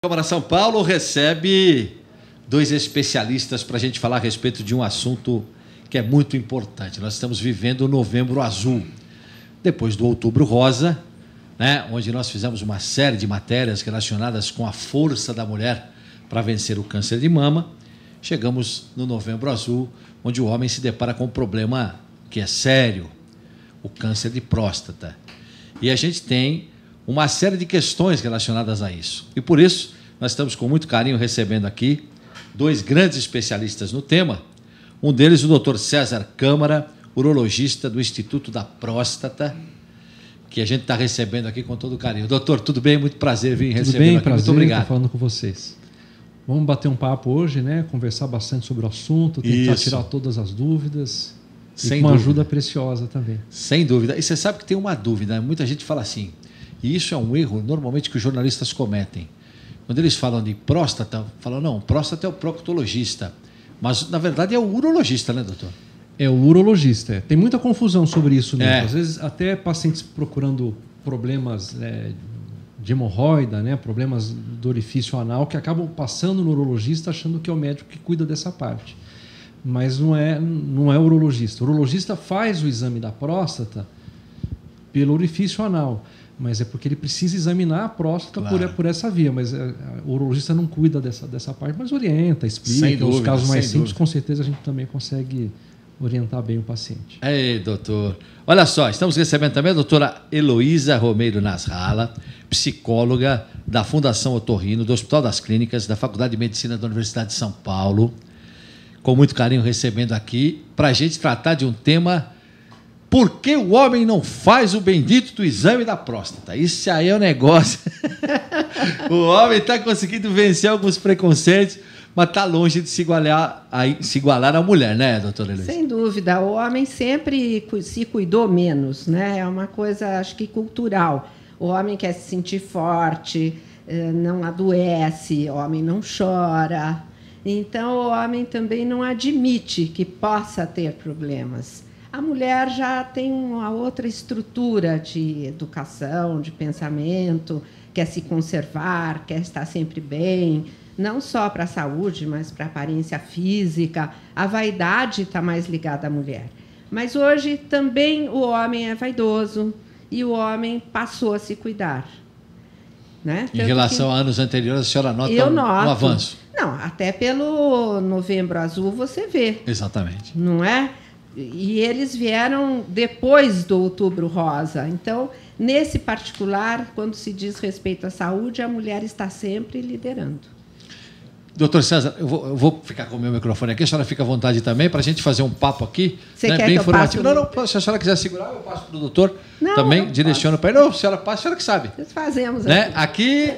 Câmara São Paulo recebe dois especialistas para a gente falar a respeito de um assunto que é muito importante. Nós estamos vivendo o Novembro Azul, depois do Outubro Rosa, né, onde nós fizemos uma série de matérias relacionadas com a força da mulher para vencer o câncer de mama. Chegamos no Novembro Azul, onde o homem se depara com um problema que é sério, o câncer de próstata. E a gente tem uma série de questões relacionadas a isso. E por isso, nós estamos com muito carinho recebendo aqui dois grandes especialistas no tema. Um deles, o Dr. César Câmara, urologista do Instituto da Próstata, que a gente está recebendo aqui com todo carinho. Doutor, tudo bem? Muito prazer vir recebê-lo aqui. Prazer, muito obrigado. Estar falando com vocês. Vamos bater um papo hoje, né? Conversar bastante sobre o assunto, tentar tirar todas as dúvidas. Sem e com uma dúvida. ajuda preciosa também. Sem dúvida. E você sabe que tem uma dúvida, né? Muita gente fala assim, e isso é um erro normalmente que os jornalistas cometem. Quando eles falam de próstata, falam, não, próstata é o proctologista. Mas, na verdade, é o urologista, né, doutor? É o urologista. Tem muita confusão sobre isso mesmo. É. Às vezes, até pacientes procurando problemas de hemorroida, né, problemas do orifício anal, que acabam passando no urologista achando que é o médico que cuida dessa parte. Mas não é o urologista. O urologista faz o exame da próstata pelo orifício anal, mas é porque ele precisa examinar a próstata, claro, por essa via. Mas o urologista não cuida dessa parte, mas orienta, explica. Os casos mais simples, com certeza, a gente também consegue orientar bem o paciente. Ei, doutor. Olha só, estamos recebendo também a doutora Heloísa Romeiro Nasralla, psicóloga da Fundação Otorrino, do Hospital das Clínicas, da Faculdade de Medicina da Universidade de São Paulo. Com muito carinho recebendo aqui, para a gente tratar de um tema: por que o homem não faz o bendito do exame da próstata? Isso aí é um negócio. O homem está conseguindo vencer alguns preconceitos, mas está longe de se igualar à mulher, né, doutora Heloísa? Sem dúvida. O homem sempre se cuidou menos, né? É uma coisa, acho que, cultural. O homem quer se sentir forte, não adoece, o homem não chora. Então, o homem também não admite que possa ter problemas. A mulher já tem uma outra estrutura de educação, de pensamento, quer se conservar, quer estar sempre bem, não só para a saúde, mas para a aparência física. A vaidade está mais ligada à mulher. Mas hoje também o homem é vaidoso e o homem passou a se cuidar. Né? Em relação a anos anteriores, a senhora nota um avanço? Não, até pelo Novembro Azul você vê. Exatamente. Não é? E eles vieram depois do Outubro Rosa. Então, nesse particular, quando se diz respeito à saúde, a mulher está sempre liderando. Doutor César, eu vou ficar com o meu microfone aqui, a senhora fica à vontade também, para a gente fazer um papo aqui, você né, quer bem que informativo. Eu não, se a senhora quiser segurar, eu passo para o doutor, também direciono para ele. Não, a senhora passa, a senhora que sabe. Nós fazemos né? Aqui,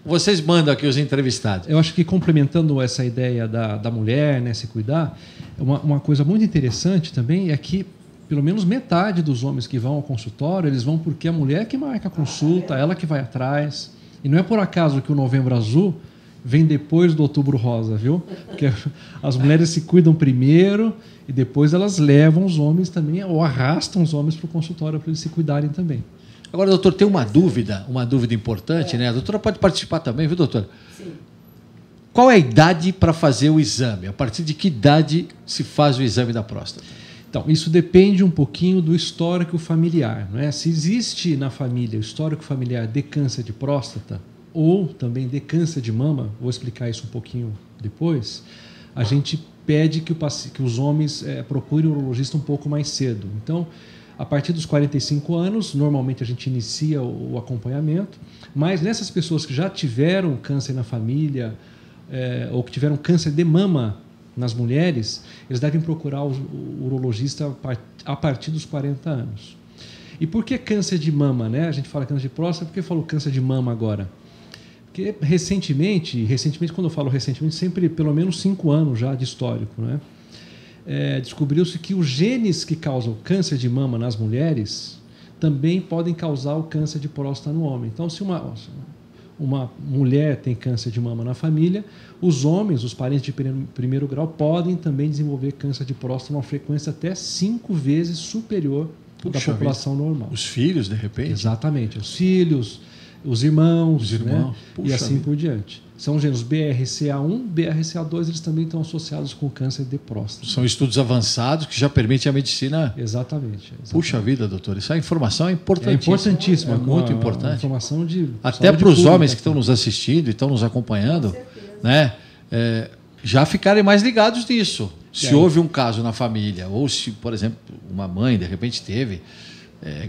vocês mandam aqui os entrevistados. Eu acho que, complementando essa ideia da mulher, né, se cuidar, uma coisa muito interessante também é que pelo menos metade dos homens que vão ao consultório, eles vão porque a mulher que marca a consulta, ela que vai atrás. E não é por acaso que o Novembro Azul vem depois do Outubro Rosa, viu? Porque as mulheres se cuidam primeiro e depois elas levam os homens também, ou arrastam os homens para o consultório para eles se cuidarem também. Agora, doutor, tem uma dúvida importante, né? A doutora pode participar também, viu, doutora? Sim. Qual é a idade para fazer o exame? A partir de que idade se faz o exame da próstata? Então, isso depende um pouquinho do histórico familiar, não é? Se existe na família o histórico familiar de câncer de próstata, ou também de câncer de mama, vou explicar isso um pouquinho depois, a gente pede que os homens procurem o urologista um pouco mais cedo. Então, a partir dos 45 anos, normalmente a gente inicia o acompanhamento, mas nessas pessoas que já tiveram câncer na família, ou que tiveram câncer de mama nas mulheres, eles devem procurar o urologista a partir dos 40 anos. E por que câncer de mama, né? A gente fala câncer de próstata, por que falou câncer de mama agora? Porque recentemente, quando eu falo recentemente, sempre pelo menos 5 anos já de histórico, né? Descobriu-se que os genes que causam câncer de mama nas mulheres também podem causar o câncer de próstata no homem. Então, se uma mulher tem câncer de mama na família, os homens, os parentes de primeiro grau, podem também desenvolver câncer de próstata numa frequência até 5 vezes superior da população normal. Os filhos, de repente? Exatamente. Os filhos, os irmãos, né? Puxa E assim vida. por diante. São gêneros BRCA1, BRCA2, eles também estão associados com câncer de próstata. São estudos avançados que já permitem a medicina. Exatamente. Puxa vida, doutor, essa informação é É importantíssima. importantíssima. É muito uma importante. informação de Até saúde para os pública, homens que estão nos assistindo e estão nos acompanhando, né? Já ficarem mais ligados nisso. Se houve um caso na família, ou se, por exemplo, uma mãe de repente teve,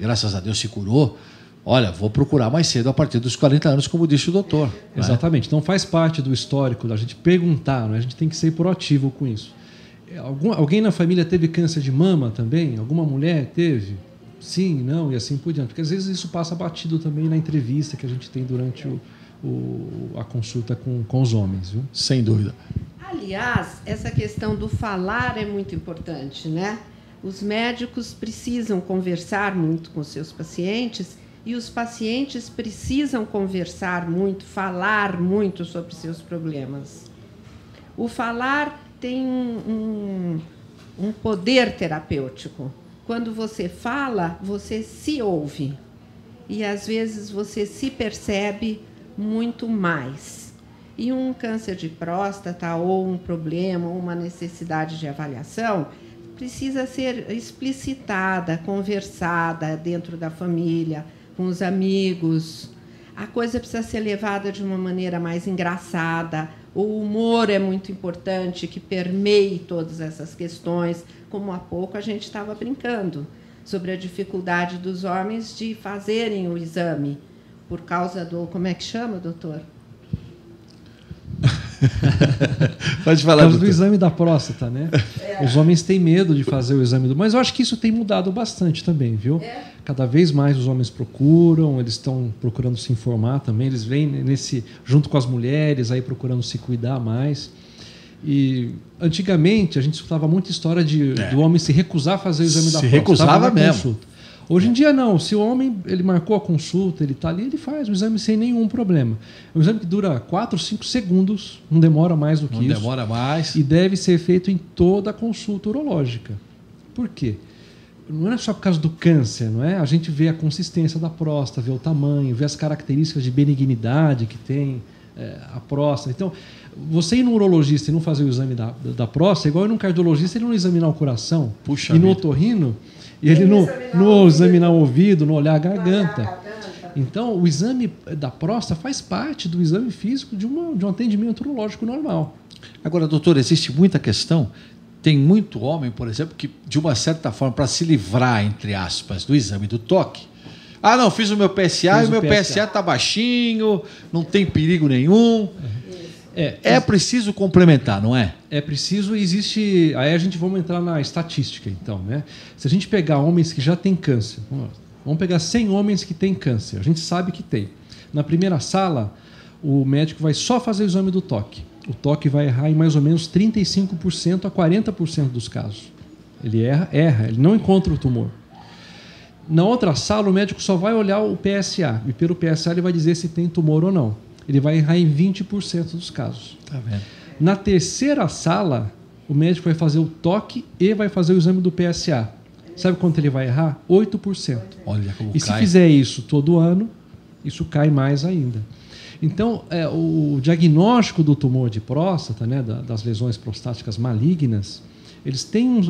graças a Deus se curou, olha, vou procurar mais cedo a partir dos 40 anos, como disse o doutor. Exatamente. Então faz parte do histórico da gente perguntar, né? A gente tem que ser proativo com isso. Alguém na família teve câncer de mama também? Alguma mulher teve? Sim, não, e assim por diante. Porque às vezes isso passa batido também na entrevista que a gente tem durante a consulta com os homens, viu? Sem dúvida. Aliás, essa questão do falar é muito importante, né? Os médicos precisam conversar muito com seus pacientes e os pacientes precisam conversar muito, falar muito sobre seus problemas. O falar tem um poder terapêutico. Quando você fala, você se ouve e às vezes você se percebe muito mais. E um câncer de próstata ou um problema, ou uma necessidade de avaliação, precisa ser explicitada, conversada dentro da família, com os amigos. A coisa precisa ser levada de uma maneira mais engraçada. O humor é muito importante, que permeie todas essas questões. Como há pouco a gente estava brincando sobre a dificuldade dos homens de fazerem o exame, por causa do... Como é que chama, doutor? Pode falar, Por causa do doutor. exame da próstata, né? Os homens têm medo de fazer o exame mas eu acho que isso tem mudado bastante também, viu? Cada vez mais os homens procuram, eles estão procurando se informar também, eles vêm junto com as mulheres aí procurando se cuidar mais. E antigamente a gente escutava muita história do homem se recusar a fazer o exame da próstata. Se recusava mesmo. Consulta. Hoje em dia não, se o homem ele marcou a consulta, ele está ali, ele faz o exame sem nenhum problema. É um exame que dura 4, 5 segundos, não demora mais do que isso. Não demora mais. E deve ser feito em toda a consulta urológica. Por quê? Não é só por causa do câncer, não é? A gente vê a consistência da próstata, vê o tamanho, vê as características de benignidade que tem a próstata. Então, você ir no urologista e não fazer o exame da próstata, é igual ir num cardiologista e ele não examinar o coração. Puxa e no vida. otorrino, e ele não examinar o ouvido, não olhar a garganta. Então, o exame da próstata faz parte do exame físico de um atendimento urológico normal. Agora, doutor, existe muita questão. Tem muito homem, por exemplo, que, de uma certa forma, para se livrar, entre aspas, do exame do toque, não, fiz o meu PSA e o meu PSA está baixinho, não tem perigo nenhum. É preciso complementar, não é? É preciso, existe... Aí a gente vamos entrar na estatística, então, né? Se a gente pegar homens que já têm câncer, vamos pegar 100 homens que têm câncer, a gente sabe que tem. Na primeira sala, o médico vai só fazer o exame do toque. O toque vai errar em mais ou menos 35% a 40% dos casos. Ele erra, ele não encontra o tumor. Na outra sala, o médico só vai olhar o PSA, e pelo PSA ele vai dizer se tem tumor ou não. Ele vai errar em 20% dos casos. Tá vendo? Na terceira sala, o médico vai fazer o toque e vai fazer o exame do PSA. Sabe quanto ele vai errar? 8%. Olha como E cai. se fizer isso todo ano, isso cai mais ainda. Então, o diagnóstico do tumor de próstata, né, das lesões prostáticas malignas, eles têm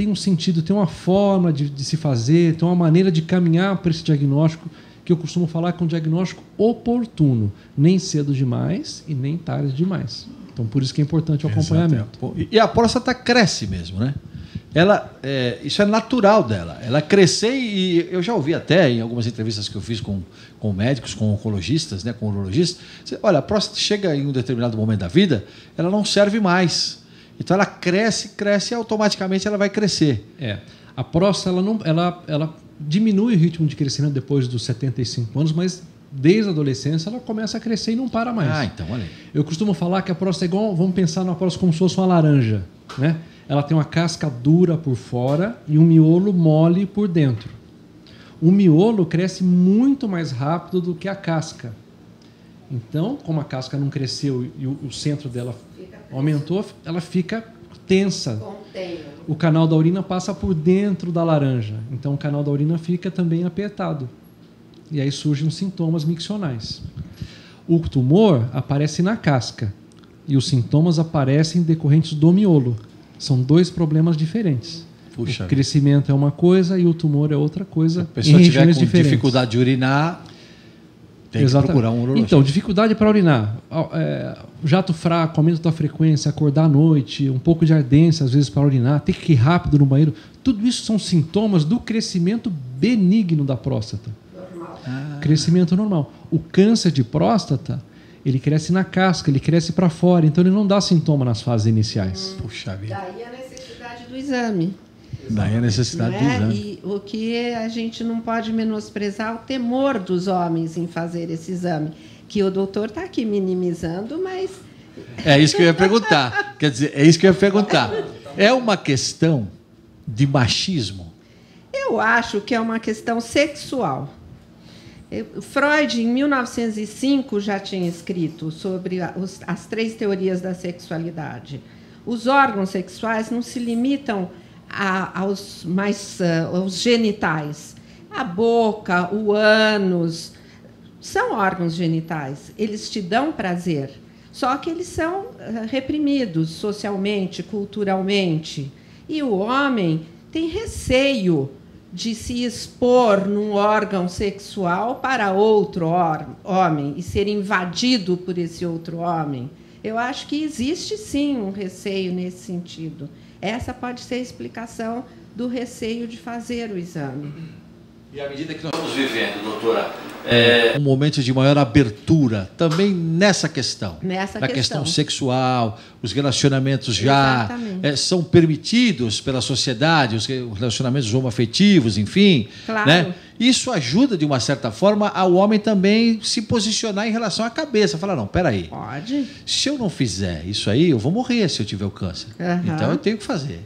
um sentido, têm uma forma de se fazer, têm uma maneira de caminhar para esse diagnóstico, que eu costumo falar que é um diagnóstico oportuno, nem cedo demais e nem tarde demais. Então, por isso que é importante o acompanhamento. E a próstata cresce mesmo, né? Isso é natural dela. Ela crescer, e eu já ouvi até em algumas entrevistas que eu fiz com médicos, com oncologistas, né, com urologistas, olha, a próstata chega em um determinado momento da vida, ela não serve mais. Então ela cresce e automaticamente ela vai crescer. A próstata ela diminui o ritmo de crescimento depois dos 75 anos, mas desde a adolescência ela começa a crescer e não para mais. Então, olha aí. Eu costumo falar que a próstata é igual, vamos pensar na próstata como se fosse uma laranja, né? Ela tem uma casca dura por fora e um miolo mole por dentro. O miolo cresce muito mais rápido do que a casca. Então, como a casca não cresceu e o centro dela aumentou, ela fica tensa. O canal da urina passa por dentro da laranja. Então, o canal da urina fica também apertado. e aí surgem os sintomas miccionais. O tumor aparece na casca e os sintomas aparecem decorrentes do miolo. São dois problemas diferentes. Puxa, o crescimento é uma coisa e o tumor é outra coisa. Se a pessoa em tiver regiões com diferentes. dificuldade de urinar, tem que procurar um urologista. Então, dificuldade para urinar. Jato fraco, aumento da frequência, acordar à noite, um pouco de ardência às vezes para urinar, ter que ir rápido no banheiro. Tudo isso são sintomas do crescimento benigno da próstata. Normal. Crescimento normal. O câncer de próstata, ele cresce na casca, ele cresce para fora, então ele não dá sintoma nas fases iniciais. Puxa vida. Daí a necessidade do exame. Daí a necessidade do exame. E o que a gente não pode menosprezar o temor dos homens em fazer esse exame. Que o doutor está aqui minimizando, mas... É isso que eu ia perguntar. Quer dizer, é isso que eu ia perguntar. É uma questão de machismo? Eu acho que é uma questão sexual. Freud, em 1905, já tinha escrito sobre as 3 teorias da sexualidade. Os órgãos sexuais não se limitam aos genitais. A boca, o ânus, são órgãos genitais. Eles te dão prazer. Só que eles são reprimidos socialmente, culturalmente. E o homem tem receio de se expor num órgão sexual para outro homem e ser invadido por esse outro homem. Eu acho que existe, sim, um receio nesse sentido. Essa pode ser a explicação do receio de fazer o exame. E à medida que nós estamos vivendo, doutora, um momento de maior abertura também nessa questão. Na questão sexual, os relacionamentos já são permitidos pela sociedade, os relacionamentos homoafetivos, enfim. Claro. Né? Isso ajuda, de uma certa forma, ao homem também se posicionar em relação à cabeça. Falar, não, peraí. Pode. Se eu não fizer isso aí, eu vou morrer se eu tiver o câncer. Então eu tenho que fazer.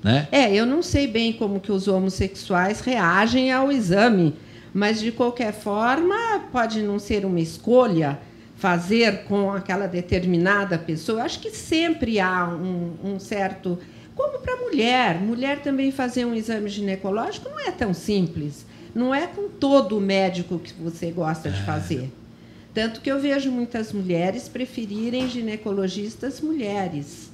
Né? Eu não sei bem como que os homossexuais reagem ao exame, mas, de qualquer forma, pode não ser uma escolha fazer com aquela determinada pessoa. Eu acho que sempre há um certo... Como para a mulher. Mulher também fazer um exame ginecológico não é tão simples. Não é com todo médico que você gosta de fazer. Tanto que eu vejo muitas mulheres preferirem ginecologistas mulheres.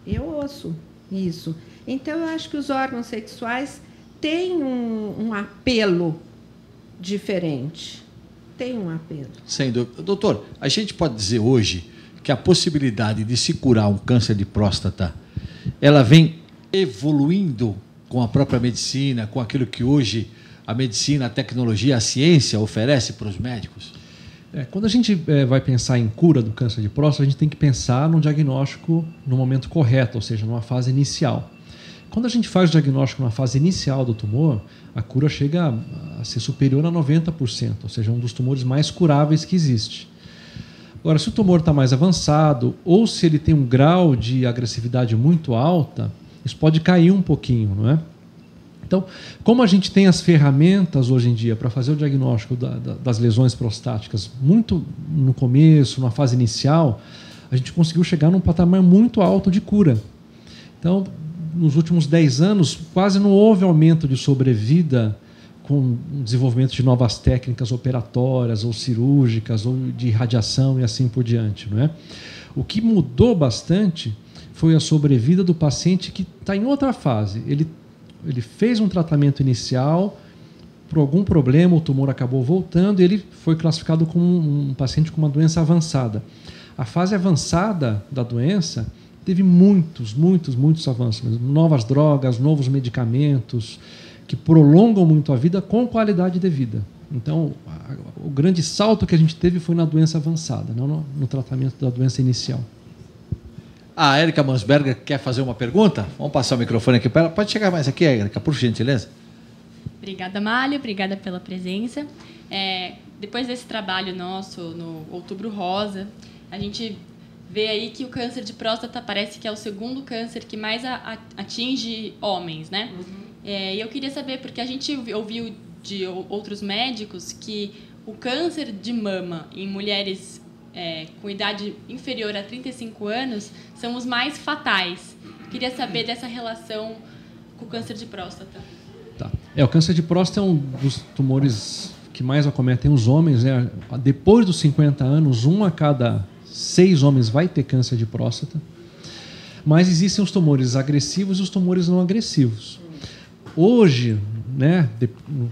Eu ouço isso. Então, eu acho que os órgãos sexuais têm um apelo diferente. Tem um apelo. Sem dúvida. Doutor, a gente pode dizer hoje que a possibilidade de se curar um câncer de próstata, ela vem evoluindo com a própria medicina, com aquilo que hoje a medicina, a tecnologia, a ciência oferece para os médicos? Quando a gente vai pensar em cura do câncer de próstata, a gente tem que pensar no diagnóstico no momento correto, ou seja, numa fase inicial. Quando a gente faz o diagnóstico na fase inicial do tumor, a cura chega a ser superior a 90%, ou seja, um dos tumores mais curáveis que existe. Agora, se o tumor está mais avançado ou se ele tem um grau de agressividade muito alta, isso pode cair um pouquinho, não é? Então, como a gente tem as ferramentas hoje em dia para fazer o diagnóstico das lesões prostáticas muito no começo, na fase inicial, a gente conseguiu chegar num patamar muito alto de cura. Então, nos últimos 10 anos, quase não houve aumento de sobrevida com o desenvolvimento de novas técnicas operatórias ou cirúrgicas ou de radiação e assim por diante, não é? O que mudou bastante foi a sobrevida do paciente que está em outra fase. Ele fez um tratamento inicial, por algum problema o tumor acabou voltando e ele foi classificado como um paciente com uma doença avançada. A fase avançada da doença teve muitos avanços, novas drogas, novos medicamentos que prolongam muito a vida com qualidade de vida. Então, o grande salto que a gente teve foi na doença avançada, não no tratamento da doença inicial. A Érica Mansberger quer fazer uma pergunta? Vamos passar o microfone aqui para ela. Pode chegar mais aqui, Érica, por gentileza. Obrigada, Mário. Obrigada pela presença. Depois desse trabalho nosso no Outubro Rosa, a gente vê aí que o câncer de próstata parece que é o segundo câncer que mais atinge homens, né? E eu queria saber, porque a gente ouviu de outros médicos que o câncer de mama em mulheres com idade inferior a 35 anos são os mais fatais. Queria saber dessa relação com o câncer de próstata. Tá. O câncer de próstata é um dos tumores que mais acometem os homens, né? Depois dos 50 anos, 1 a cada 6 homens vai ter câncer de próstata. Mas existem os tumores agressivos e os tumores não agressivos. Hoje, né,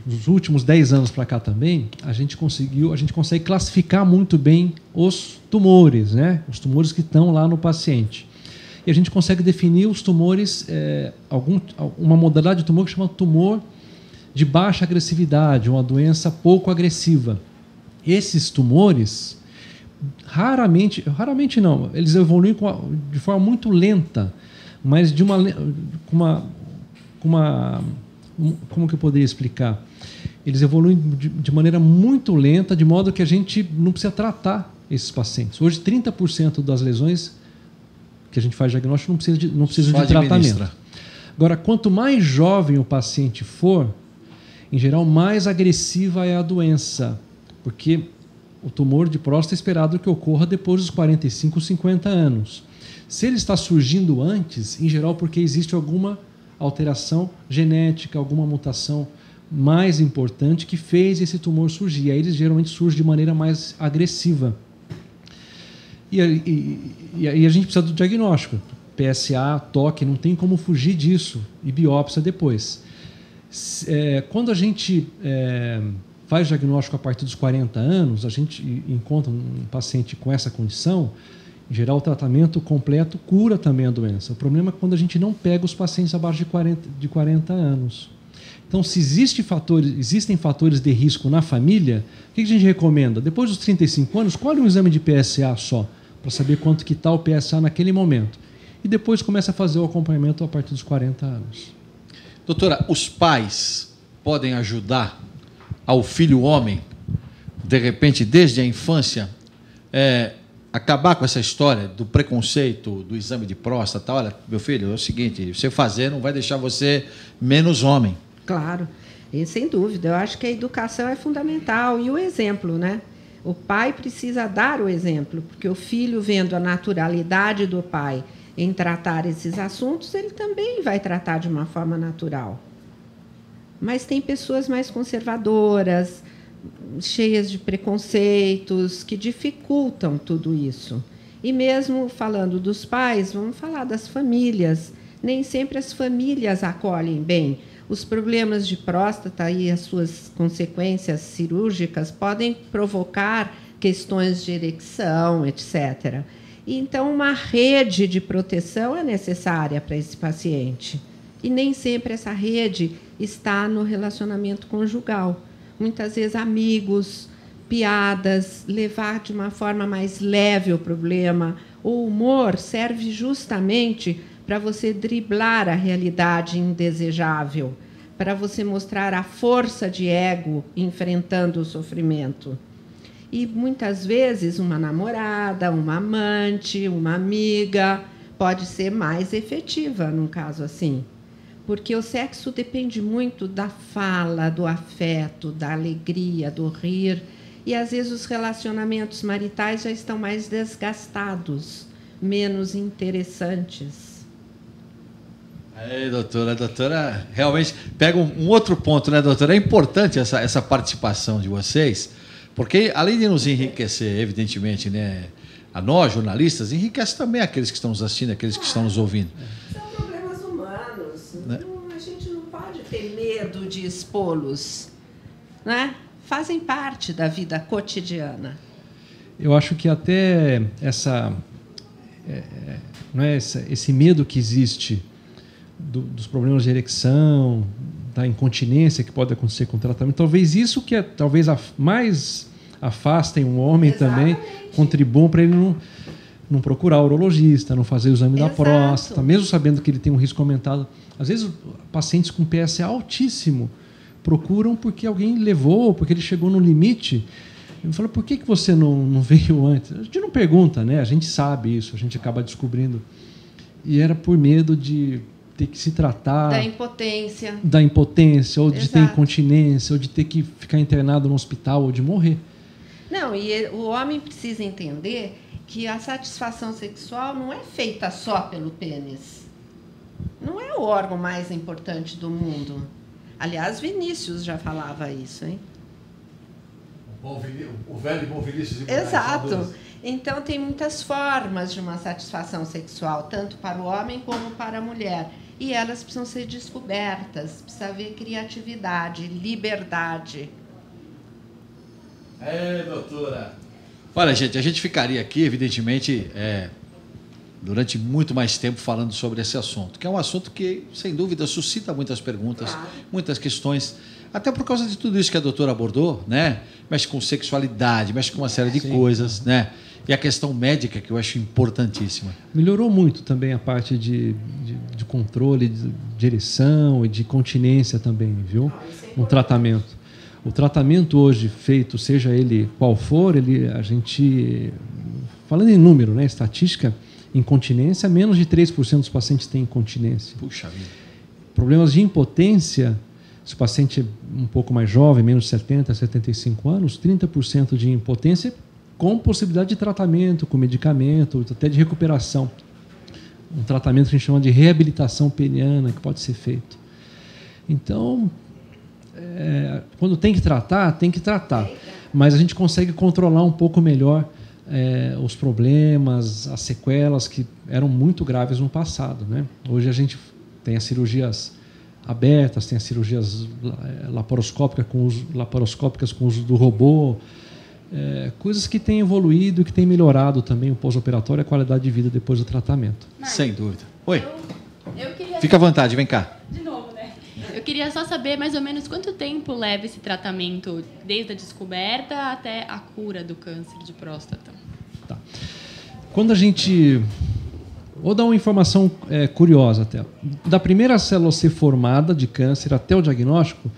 nos últimos 10 anos para cá também, a gente consegue classificar muito bem os tumores, né? Os tumores que estão lá no paciente. E a gente consegue definir os tumores, uma modalidade de tumor que chama tumor de baixa agressividade, uma doença pouco agressiva. Esses tumores, raramente não, eles evoluem de forma muito lenta, mas como que eu poderia explicar? Eles evoluem de maneira muito lenta, de modo que a gente não precisa tratar esses pacientes. Hoje, 30% das lesões que a gente faz diagnóstico não precisa de tratamento. Agora, quanto mais jovem o paciente for, em geral, mais agressiva é a doença, porque o tumor de próstata é esperado que ocorra depois dos 45, 50 anos. Se ele está surgindo antes, em geral, porque existe alguma alteração genética, alguma mutação mais importante que fez esse tumor surgir. Aí ele geralmente surge de maneira mais agressiva. E a gente precisa do diagnóstico. PSA, toque, não tem como fugir disso. E biópsia depois. Quando a gente faz diagnóstico a partir dos 40 anos, a gente encontra um paciente com essa condição, em geral o tratamento completo cura também a doença. O problema é quando a gente não pega os pacientes abaixo de 40 anos. Então, se existem fatores de risco na família, o que a gente recomenda? Depois dos 35 anos, colhe um exame de PSA só, para saber quanto que está o PSA naquele momento. E depois começa a fazer o acompanhamento a partir dos 40 anos. Doutora, os pais podem ajudar ao filho homem, de repente, desde a infância, acabar com essa história do preconceito, do exame de próstata? Olha, meu filho, é o seguinte, você fazer não vai deixar você menos homem. Claro, e sem dúvida. Eu acho que a educação é fundamental e o exemplo, né? O pai precisa dar o exemplo, porque o filho, vendo a naturalidade do pai em tratar esses assuntos, ele também vai tratar de uma forma natural. Mas tem pessoas mais conservadoras, cheias de preconceitos, que dificultam tudo isso. E mesmo falando dos pais, vamos falar das famílias. Nem sempre as famílias acolhem bem. Os problemas de próstata e as suas consequências cirúrgicas podem provocar questões de erecção, etc. Então, uma rede de proteção é necessária para esse paciente. E nem sempre essa rede está no relacionamento conjugal. Muitas vezes, amigos, piadas, levar de uma forma mais leve o problema. O humor serve justamente para você driblar a realidade indesejável, para você mostrar a força de ego enfrentando o sofrimento. E, muitas vezes, uma namorada, uma amante, uma amiga pode ser mais efetiva num caso assim. Porque o sexo depende muito da fala, do afeto, da alegria, do rir. E, às vezes, os relacionamentos maritais já estão mais desgastados, menos interessantes. Aí, doutora, a doutora realmente pega um outro ponto, né, doutora? É importante essa participação de vocês, porque, além de nos enriquecer, evidentemente, né, a nós, jornalistas, enriquece também aqueles que estão nos assistindo, aqueles que estão nos ouvindo. São problemas humanos. Né? A gente não pode ter medo de expô-los. Né? Fazem parte da vida cotidiana. Eu acho que até esse medo que existe dos problemas de erecção, da incontinência que pode acontecer com o tratamento, talvez isso que talvez mais afastem um homem. Exatamente. Também, contribuam para ele não procurar o urologista, não fazer o exame. Exato. Da próstata, mesmo sabendo que ele tem um risco aumentado. Às vezes, pacientes com PSA altíssimo procuram porque alguém levou, porque ele chegou no limite. Eu falo, por que você não veio antes? A gente não pergunta, né? A gente sabe isso, a gente acaba descobrindo. E era por medo de ter que se tratar... Da impotência, ou de ter incontinência, ou de ter que ficar internado no hospital, ou de morrer. Não, e o homem precisa entender que a satisfação sexual não é feita só pelo pênis. Não é o órgão mais importante do mundo. Aliás, Vinícius já falava isso, hein? O velho e bom Vinícius de Moraes. Exato. Então, tem muitas formas de uma satisfação sexual, tanto para o homem como para a mulher. E elas precisam ser descobertas, precisa haver criatividade, liberdade. Doutora. Olha, gente, a gente ficaria aqui, evidentemente, durante muito mais tempo falando sobre esse assunto, que é um assunto que, sem dúvida, suscita muitas perguntas, muitas questões, até por causa de tudo isso que a doutora abordou, né? Mexe com sexualidade, mexe com uma série de coisas, né? E a questão médica, que eu acho importantíssima. Melhorou muito também a parte de controle de ereção e de continência também, viu? No tratamento. O tratamento hoje feito, seja ele qual for, a gente, falando em número, né, estatística, incontinência, menos de 3% dos pacientes têm incontinência. Puxa vida. Problemas de impotência, se o paciente é um pouco mais jovem, menos de 70, 75 anos, 30% de impotência com possibilidade de tratamento, com medicamento, até de recuperação. Um tratamento que a gente chama de reabilitação peniana, que pode ser feito. Então, quando tem que tratar, mas a gente consegue controlar um pouco melhor os problemas, as sequelas que eram muito graves no passado, né? Hoje a gente tem as cirurgias abertas, tem as cirurgias laparoscópicas com o uso do robô, coisas que têm evoluído e que têm melhorado também o pós-operatório e a qualidade de vida depois do tratamento. Sem dúvida. Oi. Eu queria... Fica à vontade, vem cá. De novo, né? Eu queria só saber mais ou menos quanto tempo leva esse tratamento, desde a descoberta até a cura do câncer de próstata. Tá. Quando a gente... Vou dar uma informação curiosa até. Da primeira célula ser formada de câncer até o diagnóstico,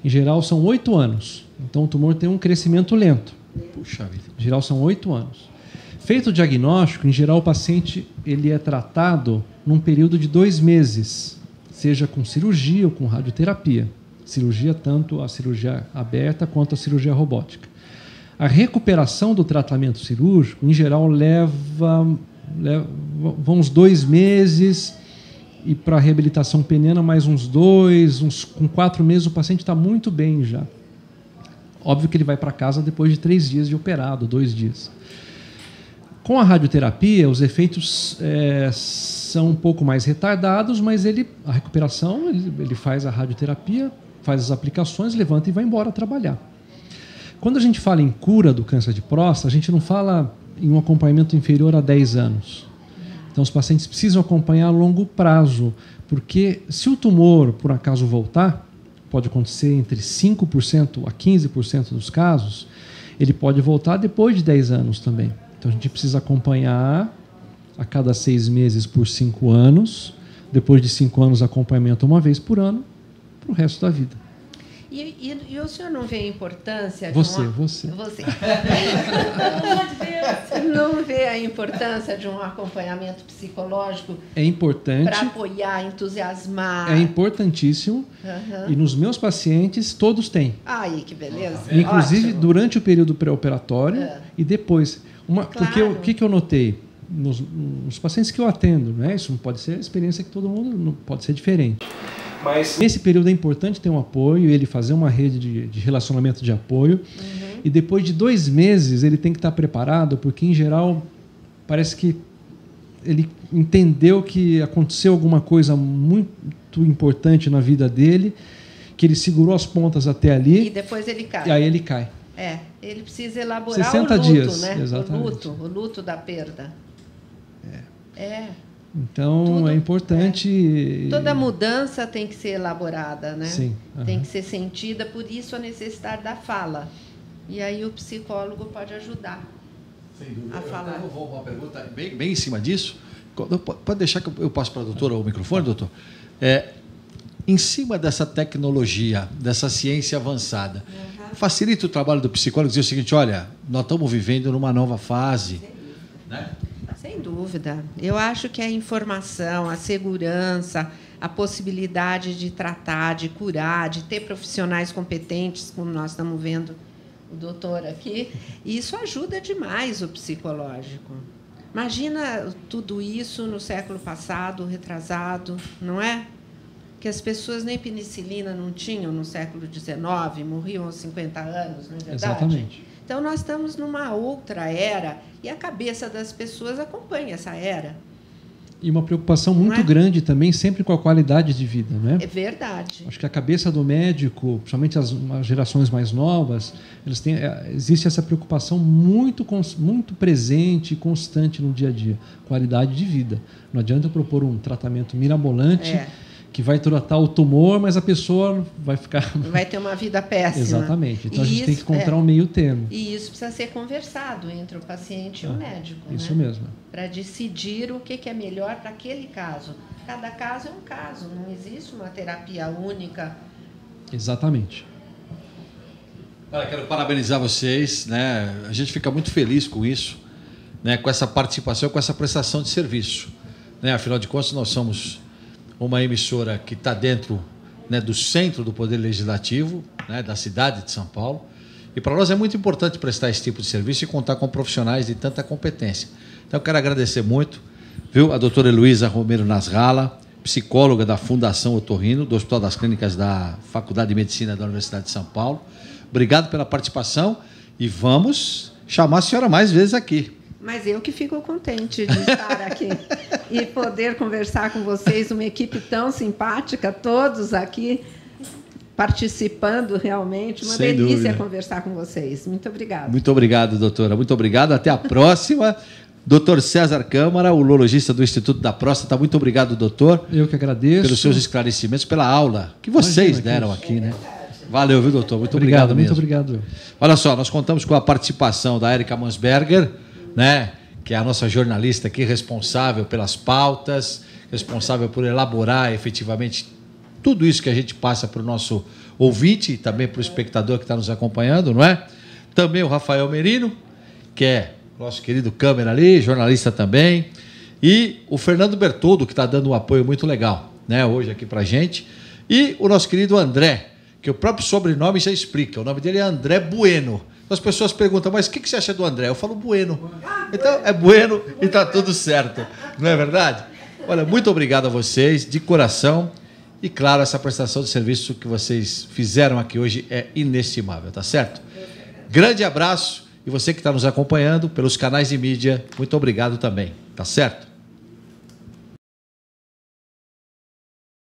em geral são 8 anos. Então o tumor tem um crescimento lento. Puxa vida. Em geral são 8 anos. Feito o diagnóstico, em geral o paciente ele é tratado num período de 2 meses, seja com cirurgia ou com radioterapia. Cirurgia, tanto a cirurgia aberta quanto a cirurgia robótica. A recuperação do tratamento cirúrgico, em geral, vão uns 2 meses, e para a reabilitação peniana mais uns 2, com 4 meses o paciente está muito bem já. Óbvio que ele vai para casa depois de 3 dias de operado, 2 dias. Com a radioterapia, os efeitos são um pouco mais retardados, mas a recuperação, ele faz a radioterapia, faz as aplicações, levanta e vai embora trabalhar. Quando a gente fala em cura do câncer de próstata, a gente não fala em um acompanhamento inferior a 10 anos. Então, os pacientes precisam acompanhar a longo prazo, porque se o tumor, por acaso, voltar, pode acontecer entre 5% a 15% dos casos, ele pode voltar depois de 10 anos também. Então, a gente precisa acompanhar a cada 6 meses por 5 anos, depois de 5 anos, acompanhamento uma vez por ano, para o resto da vida. E o senhor não vê a importância... Você. Não vê a importância de um acompanhamento psicológico? É importante. Para apoiar, entusiasmar. É importantíssimo. Uhum. E nos meus pacientes, todos têm. Ai, que beleza. Inclusive, ótimo. Durante o período pré-operatório e depois. Claro. Porque o que eu notei? Nos pacientes que eu atendo, né? Isso não pode ser a experiência que todo mundo... Não pode ser diferente. Mas nesse período é importante ter um apoio, ele fazer uma rede de relacionamento de apoio. Uhum. E depois de 2 meses ele tem que estar preparado, porque em geral parece que ele entendeu que aconteceu alguma coisa muito importante na vida dele, que ele segurou as pontas até ali. E depois ele cai. E aí ele cai. Ele precisa elaborar 60 o luto, dias, né? Exatamente. O luto da perda. Então, é importante... Toda mudança tem que ser elaborada, né? Sim. Tem que ser sentida, por isso a necessidade da fala. E aí o psicólogo pode ajudar. Sem dúvida. A falar. Eu vou uma pergunta bem em cima disso. Pode deixar que eu passo para a doutora o microfone, doutor? Em cima dessa tecnologia, dessa ciência avançada, facilita o trabalho do psicólogo dizer o seguinte, olha, nós estamos vivendo numa nova fase, né? Sem dúvida. Eu acho que a informação, a segurança, a possibilidade de tratar, de curar, de ter profissionais competentes, como nós estamos vendo o doutor aqui, isso ajuda demais o psicológico. Imagina tudo isso no século passado, retrasado, não é? que as pessoas nem penicilina não tinham no século XIX, morriam aos 50 anos, não é verdade? Exatamente. Então, nós estamos numa outra era e a cabeça das pessoas acompanha essa era. E uma preocupação muito grande também, sempre com a qualidade de vida, né? É verdade. Acho que a cabeça do médico, principalmente as gerações mais novas, existe essa preocupação muito presente e constante no dia a dia. Qualidade de vida. Não adianta eu propor um tratamento mirabolante que vai tratar o tumor, mas a pessoa vai ficar... Vai ter uma vida péssima. Exatamente. Então, a gente tem que encontrar um meio termo. E isso precisa ser conversado entre o paciente e o médico. Isso mesmo. Para decidir o que é melhor para aquele caso. Cada caso é um caso, não existe uma terapia única. Exatamente. Quero parabenizar vocês, né? A gente fica muito feliz com isso, né? Com essa participação, com essa prestação de serviço, né? Afinal de contas, nós somos uma emissora que está dentro, né, do centro do Poder Legislativo, né, da cidade de São Paulo, e para nós é muito importante prestar esse tipo de serviço e contar com profissionais de tanta competência. Então, eu quero agradecer muito, viu, a doutora Heloísa Romero Nasralla, psicóloga da Fundação Otorrino, do Hospital das Clínicas da Faculdade de Medicina da Universidade de São Paulo. Obrigado pela participação e vamos chamar a senhora mais vezes aqui. Mas eu que fico contente de estar aqui e poder conversar com vocês, uma equipe tão simpática, todos aqui participando realmente. Uma Sem delícia dúvida. Conversar com vocês. Muito obrigada. Muito obrigado, doutora. Muito obrigado. Até a próxima. Doutor César Câmara, urologista do Instituto da Próstata. Muito obrigado, doutor. Eu que agradeço. Pelos seus esclarecimentos, pela aula que vocês deram aqui, né? Valeu, viu, doutor? Muito obrigado mesmo. Muito obrigado. Olha só, nós contamos com a participação da Érica Mansberger, né, que é a nossa jornalista aqui, responsável pelas pautas, responsável por elaborar efetivamente tudo isso que a gente passa para o nosso ouvinte e também para o espectador que está nos acompanhando, não é? Também o Rafael Merino, que é nosso querido câmera ali, jornalista também, e o Fernando Bertoldo, que está dando um apoio muito legal, né, hoje aqui para a gente, e o nosso querido André, que o próprio sobrenome já explica, o nome dele é André Bueno. As pessoas perguntam, mas o que você acha do André? Eu falo Bueno. Então, é Bueno e está tudo certo. Não é verdade? Olha, muito obrigado a vocês, de coração. E, claro, essa prestação de serviço que vocês fizeram aqui hoje é inestimável, tá certo? Grande abraço. E você que está nos acompanhando pelos canais de mídia, muito obrigado também, tá certo?